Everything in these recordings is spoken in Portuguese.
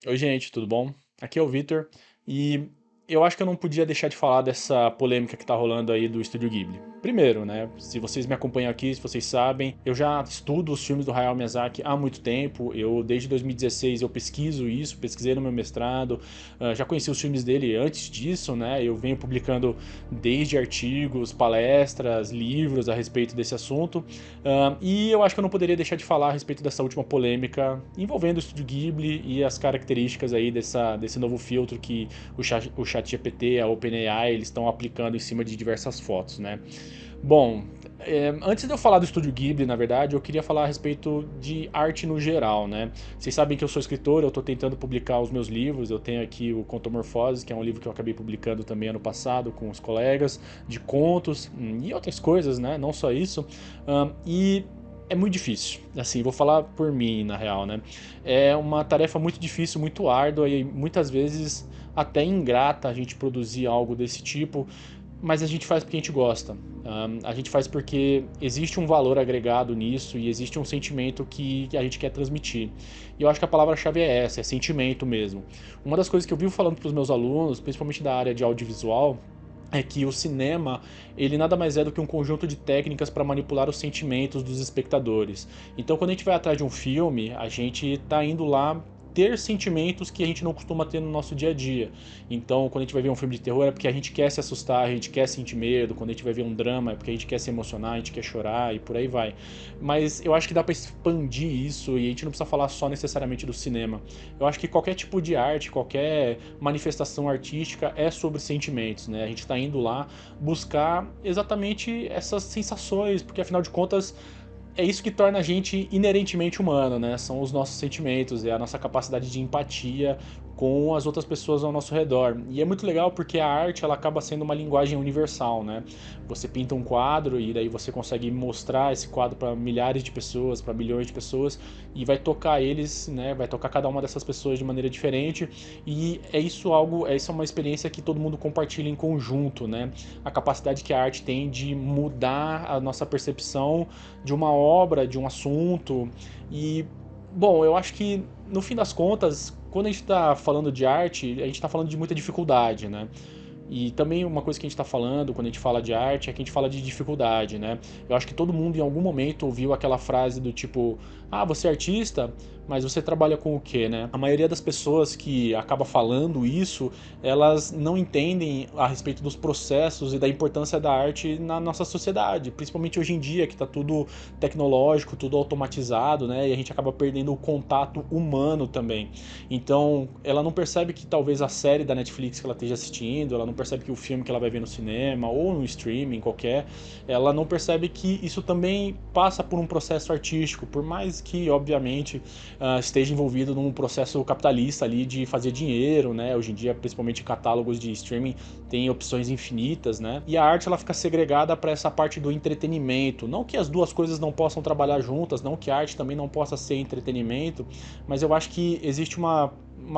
Oi, gente, tudo bom? Aqui é o Vitor e eu acho que eu não podia deixar de falar dessa polêmica que tá rolando aí do Estúdio Ghibli. Primeiro, né, se vocês me acompanham aqui, se vocês sabem, eu já estudo os filmes do Hayao Miyazaki há muito tempo. Desde 2016, eu pesquiso isso, pesquisei no meu mestrado, já conheci os filmes dele antes disso, né? Eu venho publicando desde artigos, palestras, livros a respeito desse assunto. E eu acho que eu não poderia deixar de falar a respeito dessa última polêmica envolvendo o Estúdio Ghibli e as características aí desse novo filtro que o ChatGPT, a OpenAI, eles estão aplicando em cima de diversas fotos, né? Bom, antes de eu falar do Estúdio Ghibli, na verdade, eu queria falar a respeito de arte no geral, né? Vocês sabem que eu sou escritor, eu estou tentando publicar os meus livros, eu tenho aqui o Contomorfose, que é um livro que eu acabei publicando também ano passado com os colegas, de contos e outras coisas, né? Não só isso. E é muito difícil, assim, vou falar por mim, na real, né? É uma tarefa muito difícil, muito árdua e muitas vezes até ingrata a gente produzir algo desse tipo, mas a gente faz porque a gente gosta. A gente faz porque existe um valor agregado nisso e existe um sentimento que a gente quer transmitir. E eu acho que a palavra-chave é essa, é sentimento mesmo. Uma das coisas que eu vivo falando para os meus alunos, principalmente da área de audiovisual, é que o cinema, ele nada mais é do que um conjunto de técnicas para manipular os sentimentos dos espectadores. Então, quando a gente vai atrás de um filme, a gente está indo lá ter sentimentos que a gente não costuma ter no nosso dia a dia. Então, quando a gente vai ver um filme de terror é porque a gente quer se assustar, a gente quer sentir medo. Quando a gente vai ver um drama é porque a gente quer se emocionar, a gente quer chorar e por aí vai. Mas eu acho que dá para expandir isso e a gente não precisa falar só necessariamente do cinema. Eu acho que qualquer tipo de arte, qualquer manifestação artística é sobre sentimentos, né? A gente está indo lá buscar exatamente essas sensações, porque afinal de contas é isso que torna a gente inerentemente humano, né? São os nossos sentimentos, é a nossa capacidade de empatia com as outras pessoas ao nosso redor. E é muito legal porque a arte ela acaba sendo uma linguagem universal, né? Você pinta um quadro e daí você consegue mostrar esse quadro para milhares de pessoas, para milhões de pessoas e vai tocar eles, né? Vai tocar cada uma dessas pessoas de maneira diferente. E essa é uma experiência que todo mundo compartilha em conjunto, né? A capacidade que a arte tem de mudar a nossa percepção de uma obra, de um assunto. E, bom, eu acho que no fim das contas, quando a gente está falando de arte, a gente está falando de muita dificuldade, né? E também uma coisa que a gente está falando quando a gente fala de arte é que a gente fala de dificuldade, né? Eu acho que todo mundo em algum momento ouviu aquela frase do tipo: ah, você é artista, mas você trabalha com o quê, né? A maioria das pessoas que acaba falando isso, elas não entendem a respeito dos processos e da importância da arte na nossa sociedade, principalmente hoje em dia que está tudo tecnológico, tudo automatizado, né? E a gente acaba perdendo o contato humano também. Então, ela não percebe que talvez a série da Netflix que ela esteja assistindo, ela não percebe que o filme que ela vai ver no cinema ou no streaming qualquer, ela não percebe que isso também passa por um processo artístico, por mais que, obviamente, esteja envolvido num processo capitalista ali de fazer dinheiro, né? Hoje em dia, principalmente catálogos de streaming, tem opções infinitas, né? E a arte ela fica segregada para essa parte do entretenimento. Não que as duas coisas não possam trabalhar juntas, não que a arte também não possa ser entretenimento, mas eu acho que existe uma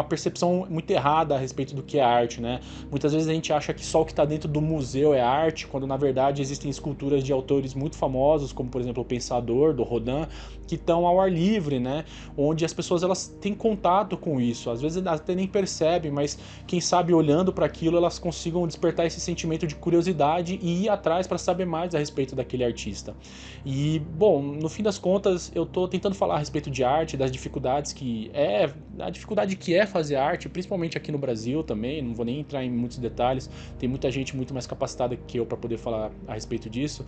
percepção muito errada a respeito do que é arte, né? Muitas vezes a gente acha que só o que está dentro do museu é arte, quando na verdade existem esculturas de autores muito famosos, como por exemplo o Pensador, do Rodin, que estão ao ar livre, né? Onde as pessoas elas têm contato com isso, às vezes até nem percebem, mas quem sabe olhando para aquilo elas consigam despertar esse sentimento de curiosidade e ir atrás para saber mais a respeito daquele artista. E, bom, no fim das contas, eu tô tentando falar a respeito de arte, das dificuldades a dificuldade que é fazer arte, principalmente aqui no Brasil também, não vou nem entrar em muitos detalhes, tem muita gente muito mais capacitada que eu para poder falar a respeito disso,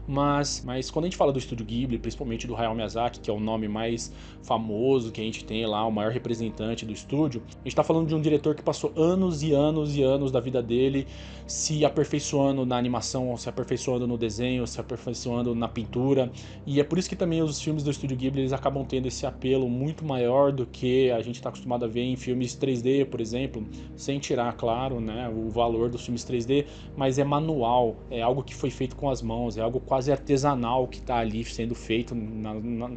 mas quando a gente fala do Estúdio Ghibli, principalmente do Hayao Miyazaki, que é o nome mais famoso que a gente tem lá, o maior representante do estúdio, a gente tá falando de um diretor que passou anos e anos e anos da vida dele se aperfeiçoando na animação, se aperfeiçoando no desenho, se aperfeiçoando na pintura, e é por isso que também os filmes do Estúdio Ghibli eles acabam tendo esse apelo muito maior do que a gente está acostumado a ver em filmes 3D, por exemplo, sem tirar, claro, né, o valor dos filmes 3D, mas é manual, é algo que foi feito com as mãos, é algo quase artesanal que está ali sendo feito,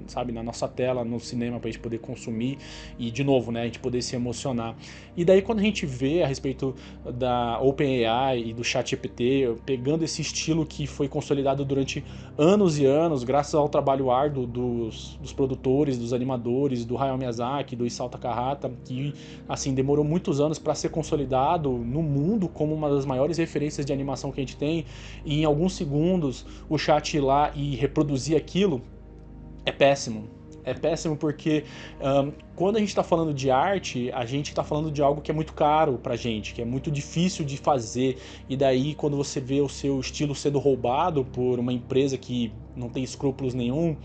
sabe, na nossa tela, no cinema, para a gente poder consumir e, de novo, né, a gente poder se emocionar. E daí quando a gente vê a respeito da OpenAI e do ChatGPT, pegando esse estilo que foi consolidado durante anos e anos, graças ao trabalho árduo dos produtores, dos animadores, do Hayao Miyazaki, do Isao Takahata, que assim, demorou muitos anos para ser consolidado no mundo como uma das maiores referências de animação que a gente tem, e em alguns segundos o chat ir lá e reproduzir aquilo, é péssimo. É péssimo porque quando a gente está falando de arte, a gente está falando de algo que é muito caro pra gente, que é muito difícil de fazer. E daí, quando você vê o seu estilo sendo roubado por uma empresa que não tem escrúpulos nenhum,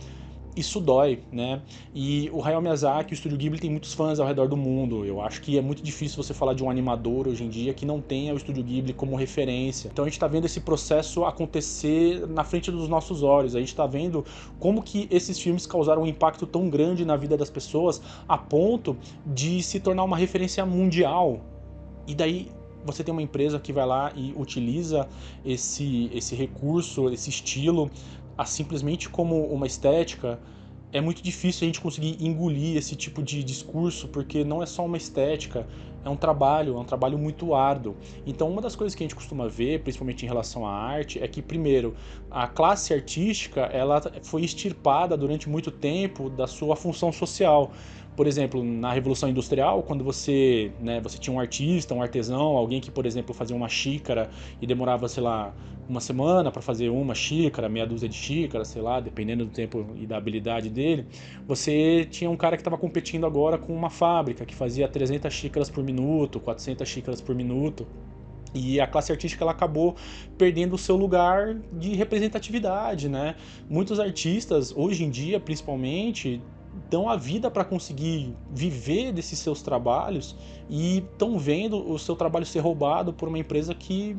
isso dói, né? E o Hayao Miyazaki, o Estúdio Ghibli, tem muitos fãs ao redor do mundo. Eu acho que é muito difícil você falar de um animador hoje em dia que não tenha o Estúdio Ghibli como referência. Então a gente tá vendo esse processo acontecer na frente dos nossos olhos. A gente tá vendo como que esses filmes causaram um impacto tão grande na vida das pessoas a ponto de se tornar uma referência mundial. E daí você tem uma empresa que vai lá e utiliza esse recurso, esse estilo, simplesmente como uma estética. É muito difícil a gente conseguir engolir esse tipo de discurso, porque não é só uma estética, é um trabalho muito árduo. Então, uma das coisas que a gente costuma ver, principalmente em relação à arte, é que, primeiro, a classe artística ela foi extirpada durante muito tempo da sua função social. Por exemplo, na Revolução Industrial, quando você tinha um artista, um artesão, alguém que, por exemplo, fazia uma xícara e demorava, sei lá, uma semana para fazer uma xícara, meia dúzia de xícaras, sei lá, dependendo do tempo e da habilidade dele, você tinha um cara que estava competindo agora com uma fábrica que fazia 300 xícaras por minuto, 400 xícaras por minuto. E a classe artística ela acabou perdendo o seu lugar de representatividade, né? Muitos artistas, hoje em dia, principalmente, dão a vida para conseguir viver desses seus trabalhos e estão vendo o seu trabalho ser roubado por uma empresa que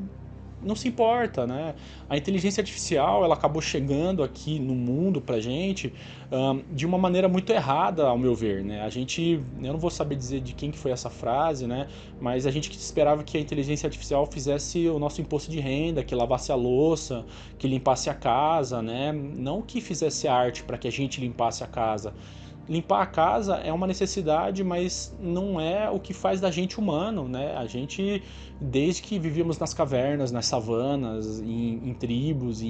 não se importa, né? A inteligência artificial ela acabou chegando aqui no mundo pra gente de uma maneira muito errada, ao meu ver, né? Eu não vou saber dizer de quem que foi essa frase, né? Mas a gente esperava que a inteligência artificial fizesse o nosso imposto de renda, que lavasse a louça, que limpasse a casa, né? Não que fizesse arte para que a gente limpasse a casa. Limpar a casa é uma necessidade, mas não é o que faz da gente humano, né? A gente, desde que vivíamos nas cavernas, nas savanas, em tribos,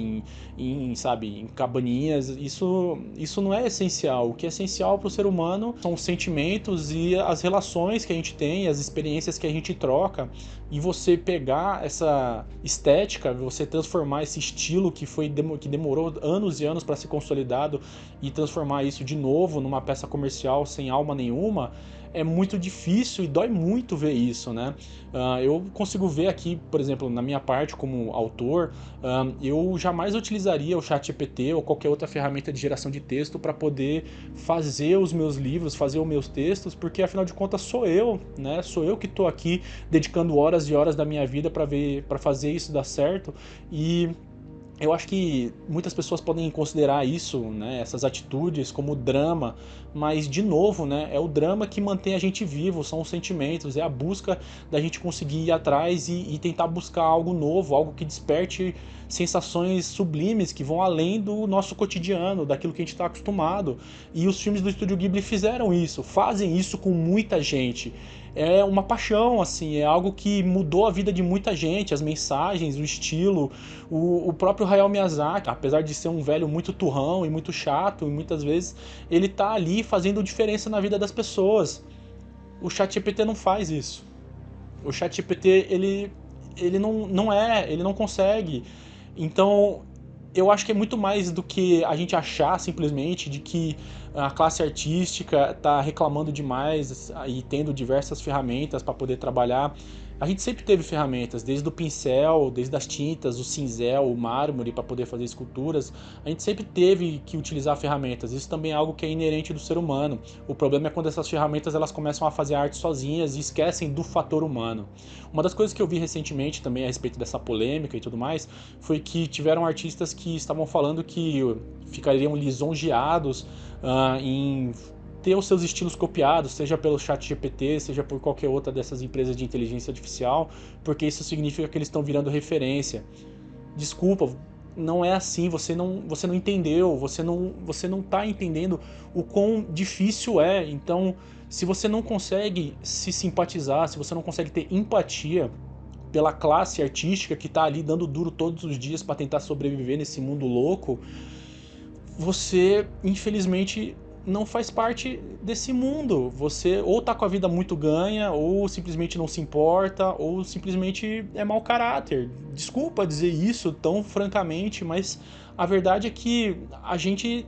sabe, em cabaninhas, isso não é essencial. O que é essencial para o ser humano são os sentimentos e as relações que a gente tem, as experiências que a gente troca. E você pegar essa estética, você transformar esse estilo que demorou anos e anos para ser consolidado e transformar isso de novo numa peça comercial sem alma nenhuma, é muito difícil e dói muito ver isso, né? Eu consigo ver aqui, por exemplo, na minha parte como autor, eu jamais utilizaria o ChatGPT ou qualquer outra ferramenta de geração de texto para poder fazer os meus livros, fazer os meus textos, porque afinal de contas sou eu, né? Sou eu que estou aqui dedicando horas e horas da minha vida para fazer isso dar certo. E eu acho que muitas pessoas podem considerar isso, né, essas atitudes como drama, mas de novo, né, é o drama que mantém a gente vivo, são os sentimentos, é a busca da gente conseguir ir atrás e tentar buscar algo novo, algo que desperte sensações sublimes que vão além do nosso cotidiano, daquilo que a gente está acostumado. E os filmes do Estúdio Ghibli fizeram isso, fazem isso com muita gente. É uma paixão, assim, é algo que mudou a vida de muita gente, as mensagens, o estilo, o próprio Hayao Miyazaki, apesar de ser um velho muito turrão e muito chato, e muitas vezes ele tá ali fazendo diferença na vida das pessoas. O ChatGPT não faz isso. O ChatGPT, ele não consegue. Então, eu acho que é muito mais do que a gente achar simplesmente de que a classe artística está reclamando demais e tendo diversas ferramentas para poder trabalhar. A gente sempre teve ferramentas, desde o pincel, desde as tintas, o cinzel, o mármore para poder fazer esculturas. A gente sempre teve que utilizar ferramentas. Isso também é algo que é inerente do ser humano. O problema é quando essas ferramentas elas começam a fazer arte sozinhas e esquecem do fator humano. Uma das coisas que eu vi recentemente também a respeito dessa polêmica e tudo mais foi que tiveram artistas que estavam falando que ficariam lisonjeados em ter os seus estilos copiados, seja pelo ChatGPT, seja por qualquer outra dessas empresas de inteligência artificial, porque isso significa que eles estão virando referência. Desculpa, não é assim, você não entendeu, você não tá entendendo o quão difícil é. Então, se você não consegue se simpatizar, se você não consegue ter empatia pela classe artística que tá ali dando duro todos os dias para tentar sobreviver nesse mundo louco, você, infelizmente, não faz parte desse mundo. Você ou tá com a vida muito ganha, ou simplesmente não se importa, ou simplesmente é mau caráter. Desculpa dizer isso tão francamente, mas a verdade é que a gente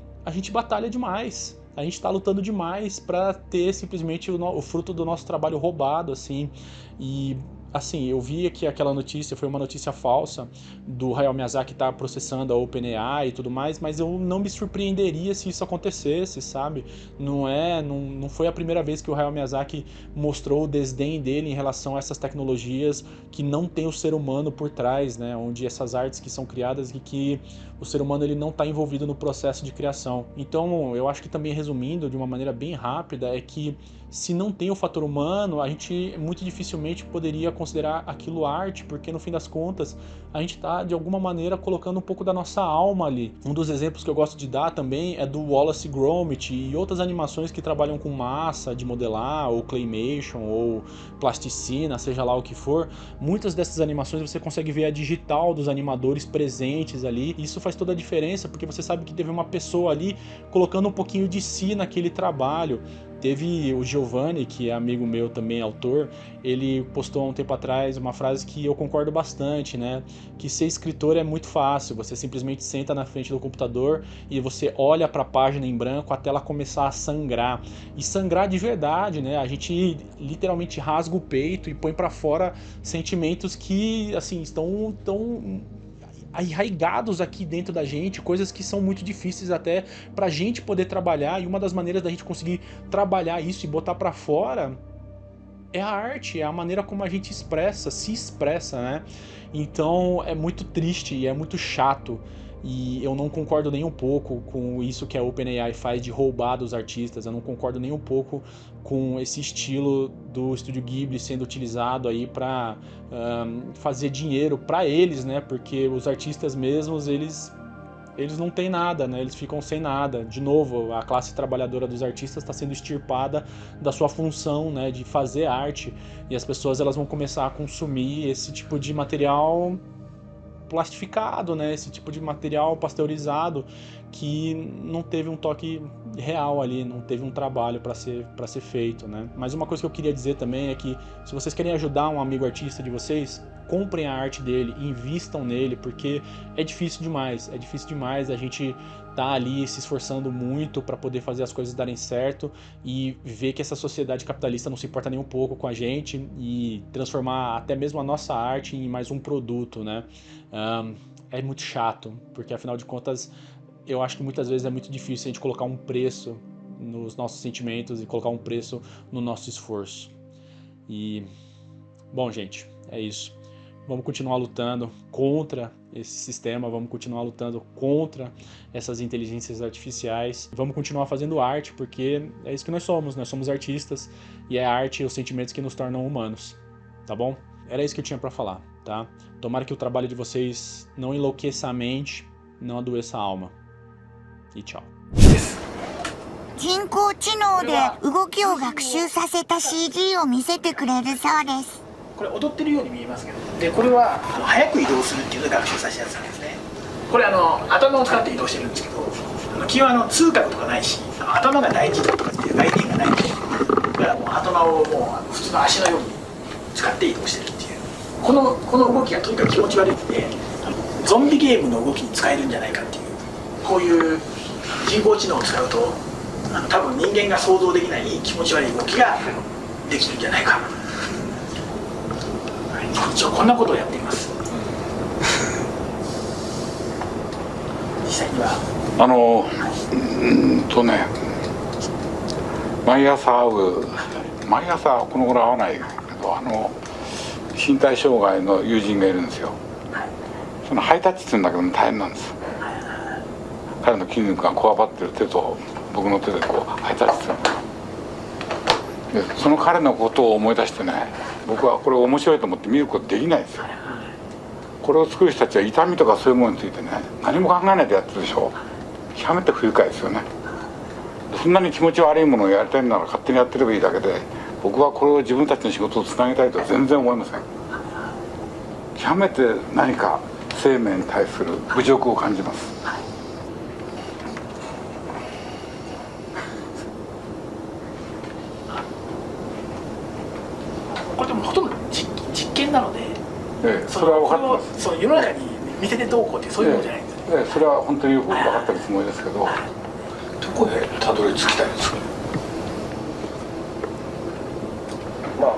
batalha demais. A gente tá lutando demais para ter simplesmente o fruto do nosso trabalho roubado, assim. E assim, eu vi que aquela notícia foi uma notícia falsa do Hayao Miyazaki estar processando a OpenAI e tudo mais, mas eu não me surpreenderia se isso acontecesse, sabe? Não foi a primeira vez que o Hayao Miyazaki mostrou o desdém dele em relação a essas tecnologias que não tem o ser humano por trás, né? Onde essas artes que são criadas e que o ser humano ele não está envolvido no processo de criação. Então, eu acho que também resumindo de uma maneira bem rápida é que se não tem o fator humano, a gente muito dificilmente poderia considerar aquilo arte, porque no fim das contas a gente está de alguma maneira colocando um pouco da nossa alma ali. Um dos exemplos que eu gosto de dar também é do Wallace e Gromit e outras animações que trabalham com massa de modelar, ou claymation, ou plasticina, seja lá o que for. Muitas dessas animações você consegue ver a digital dos animadores presentes ali, e isso faz toda a diferença, porque você sabe que teve uma pessoa ali colocando um pouquinho de si naquele trabalho. Teve o Giovanni, que é amigo meu também, autor, ele postou há um tempo atrás uma frase que eu concordo bastante, né? Que ser escritor é muito fácil, você simplesmente senta na frente do computador e você olha para a página em branco até ela começar a sangrar. E sangrar de verdade, né? A gente literalmente rasga o peito e põe para fora sentimentos que, assim, estão tão arraigados aqui dentro da gente, coisas que são muito difíceis até pra gente poder trabalhar, e uma das maneiras da gente conseguir trabalhar isso e botar pra fora é a arte, é a maneira como a gente se expressa, né? Então é muito triste e é muito chato. E eu não concordo nem um pouco com isso que a OpenAI faz de roubar dos artistas. Eu não concordo nem um pouco com esse estilo do Estúdio Ghibli sendo utilizado aí para fazer dinheiro para eles, né? Porque os artistas mesmos, eles não têm nada, né? Eles ficam sem nada. De novo, a classe trabalhadora dos artistas está sendo extirpada da sua função, né, de fazer arte, e as pessoas elas vão começar a consumir esse tipo de material plastificado, né? Esse tipo de material pasteurizado que não teve um toque real ali, não teve um trabalho para ser feito, né? Mas uma coisa que eu queria dizer também é que se vocês querem ajudar um amigo artista de vocês, comprem a arte dele, invistam nele, porque é difícil demais a gente tá ali se esforçando muito para poder fazer as coisas darem certo e ver que essa sociedade capitalista não se importa nem um pouco com a gente e transformar até mesmo a nossa arte em mais um produto, né? É muito chato, porque afinal de contas eu acho que muitas vezes é muito difícil a gente colocar um preço nos nossos sentimentos e colocar um preço no nosso esforço. E, bom, gente, é isso. Vamos continuar lutando contra esse sistema, vamos continuar lutando contra essas inteligências artificiais, vamos continuar fazendo arte, porque é isso que nós somos artistas, e é a arte e os sentimentos que nos tornam humanos, tá bom? Era isso que eu tinha para falar, tá? Tomara que o trabalho de vocês não enlouqueça a mente, não adoeça a alma. E tchau. 人工知能で動きを学習させた CG を見せてくれるそうです。これ踊ってるように見えますけど、でこれは早く移動するっていうのを学習させたやつなんですね。これ頭を使って移動してるんですけど、基本痛覚とかないし、頭が大事だとかっていう概念がないし、だからもう頭をもう普通の足のように使って移動してるっていう、この動きがとにかく気持ち悪いんで、ゾンビゲームの動きに使えるんじゃないかっていう、こういう人工知能を使うと多分人間が想像できない気持ち悪い動きができるんじゃないか。一応こんなことをやっています。実際には毎朝この頃会わないけど身体障害の友人がいるんですよ。そのハイタッチするんだけど大変なんです。彼の筋肉がこわばってる手と僕の手でこうハイタッチする。でその彼のことを思い出してね、僕はこれ面白いと思って見ることできないですよ。これを作る人たちは痛みとかそういうものについてね何も考えないでやってるでしょ。極めて不愉快ですよね。そんなに気持ち悪いものをやりたいなら勝手にやってればいいだけで、僕はこれを自分たちの仕事をつなげたいとは全然思いません。極めて何か生命に対する侮辱を感じます。これでもほとんど実験なので、それは分かってます。その世の中に見せてどうこうってそういうものじゃないんですよ。それは本当によく分かってるつもりですけど、どこへたどり着きたいですか。まあ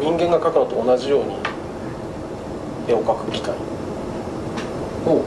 人間が描くのと同じように絵を描く機会を